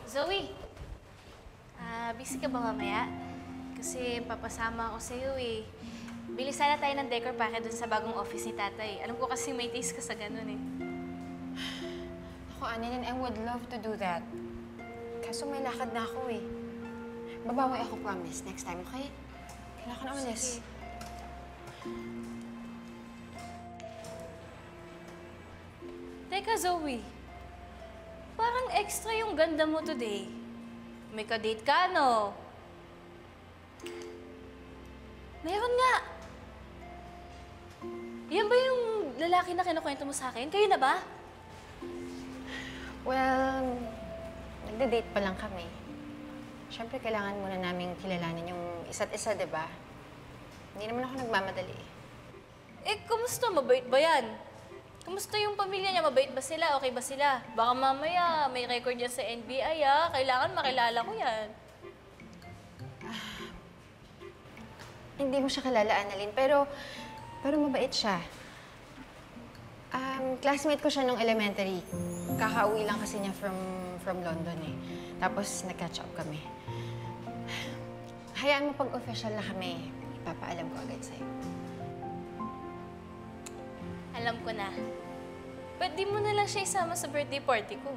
Zoe, busy ka ba mamaya? Kasi papasama ako sa iyo eh. Bili sana tayo ng decor para dun sa bagong office ni tatay. Alam ko kasi may taste ka sa ganun eh. Ako, Annalyn, I would love to do that. Kaso may lakad na ako eh. Babawi ako, promise. Next time, okay? Kailangan ko na umalis. Sige. Teka, Zoe. Parang extra yung ganda mo today. May ka-date ka, no? Meron nga. Yan ba yung lalaki na kinukwento mo sa akin? Kayo na ba? Well, nagde-date pa lang kami. Siyempre, kailangan muna naming kilalanin yung isa't isa, di ba? Hindi naman ako nagmamadali. Kumusta? Mabait ba yan? Kumusta yung pamilya niya? Mabait ba sila? Okay ba sila? Baka mamaya may record yan sa NBI, ah. Kailangan makilala ko yan. Hindi mo siya kilala, Annalyn, pero mabait siya. Classmate ko siya nung elementary. Kakauwi lang kasi niya from London eh. Tapos nag-catch up kami. Hayaan mo pag official na kami, ipapaalam ko agad sa'yo. Alam ko na. Ba't di mo na lang siya isama sa birthday party ko?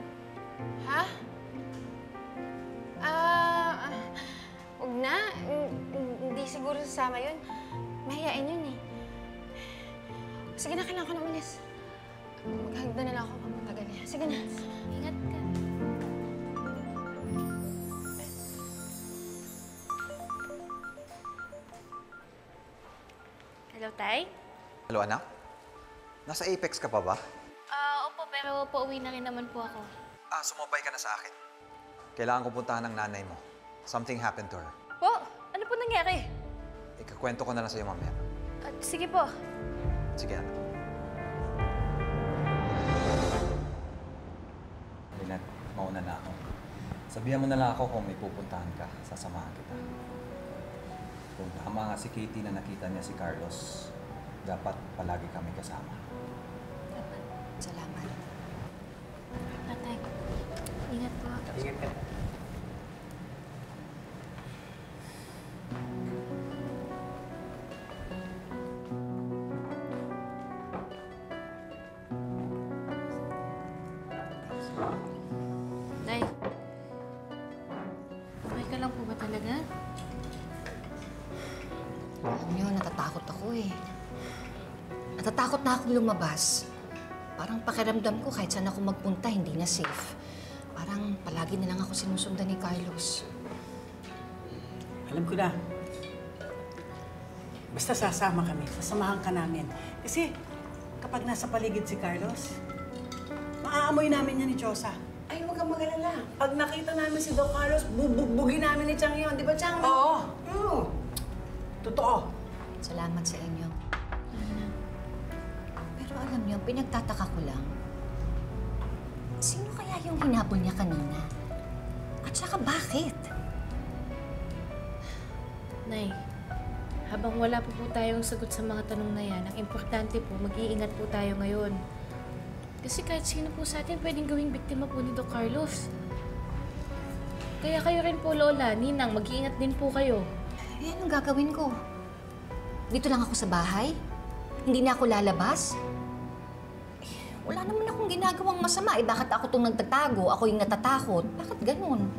Ha? Huwag na. Hindi siguro sasama yun. Mahihain yun eh. Sige na, kailangan ko na umalis. Maghagda na lang ako kung matagal niya. Sige na. Ingat ka. Hello, Tay? Hello, anak? Nasa Apex ka pa ba? Opo, pero pauwi na rin naman po ako. Sumabay ka na sa akin. Kailangan ko puntahan ng nanay mo. Something happened to her. Po, ano po nangyari? Ikakwento ko na lang sa'yo mamaya. Sige po. Sige, anak. Lynette, mauna na ako. Sabihan mo na lang ako kung may pupuntahan ka. Sasamahan kita. Kung tama nga si Katie na nakita niya si Carlos, dapat palagi kami kasama. Salamat. Tatay, ingat po. Ingat ka. Nay, okay ka lang po ba talaga? Alam niyo, natatakot ako eh. Natatakot na akong lumabas. Parang pakiramdam ko kahit saan ako magpunta, hindi na safe. Parang palagi na lang ako sinusundan ni Carlos. Alam ko na. Basta sasama kami, sasamahan ka namin. Kasi kapag nasa paligid si Carlos, maaamoy namin yan ni Chosa. Ay, huwag kang mag-alala. Pag nakita namin si Doc Carlos, bubugbugin namin ni Chang yun. Di ba, Chang? Oo. Oo. Totoo. Salamat sa inyo. Pero alam niyo, pinagtataka ko lang. Sino kaya yung hinabol niya kanina? At saka bakit? Nay, habang wala pa po tayong sagot sa mga tanong na yan, ang importante po, mag-iingat po tayo ngayon. Kasi kahit sino po sa atin pwedeng gawing biktima po ni Doc Carlos. Kaya kayo rin po, Lola, Ninang, mag-iingat din po kayo. Eh, anong gagawin ko? Dito lang ako sa bahay? Hindi na ako lalabas? Eh, wala naman akong ginagawang masama. Eh, bakit ako itong nagtatago? Ako yung natatakot. Bakit ganun?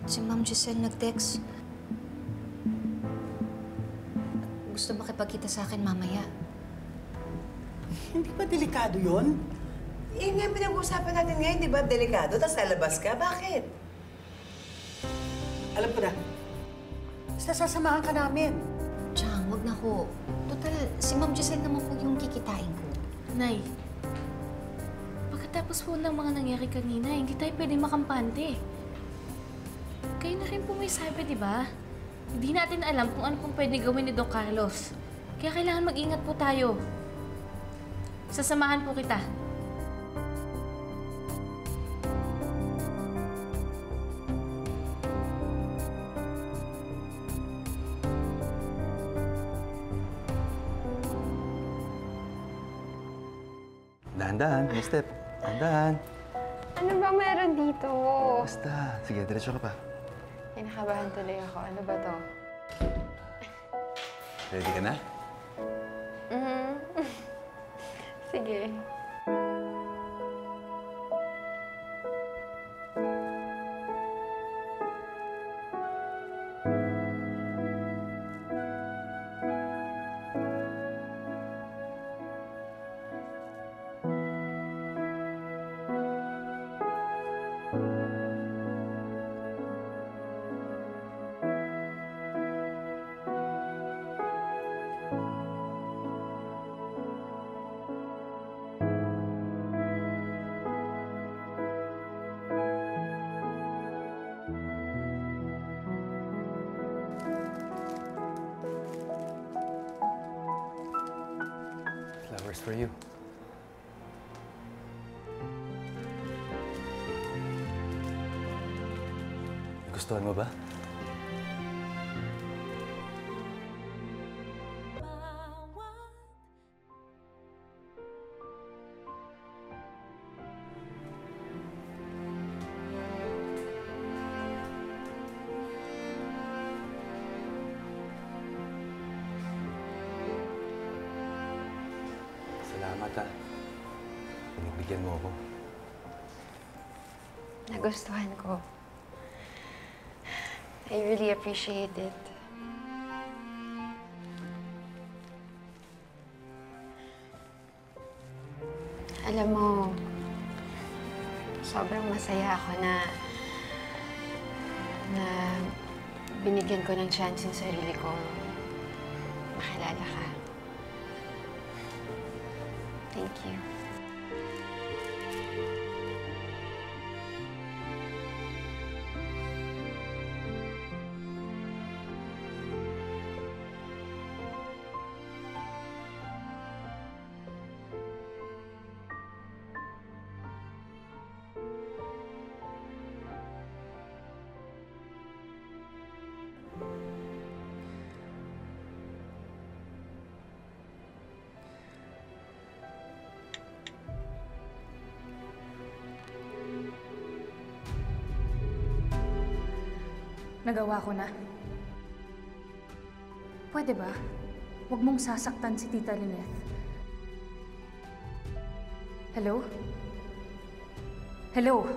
Si Ma'am Giselle nag-text. Gusto makipagkita sa akin mamaya. Hindi ba delikado yon? Eh, nga pinag-uusapan natin ngayon, di ba? Delikado, tapos lalabas ka. Bakit? Alam ko na. Basta sasamahan ka namin. Chang, wag na ho. Total, si Ma'am Giselle naman po yung kikitain ko. Nay, pagkatapos po ng mga nangyari kanina, hindi tayo pwedeng makampante. Kayo na rin po may sabi, di ba? Hindi natin alam kung ano pong pwede gawin ni Doc Carlos. Kaya kailangan mag-ingat po tayo. Sasamahan po kita. Dahan-dahan, may step. Dahan-dahan. Ano ba meron dito? Basta. Sige, diretso ka pa. Kinakabahan tuloy ako. Ano ba to? Ready ka na? Sige. Flowers for you. Gustuhan mo ba? Salamat ha. Pinagbigyan mo ako. Nagustuhan ko. I really appreciate it. Alam mo, sobrang masaya ako na binigyan ko ng chance yung sarili ko makilala ka. Thank you. Nagawa ko na. Pwede ba? Huwag mong sasaktan si Tita Lynette. Hello? Hello?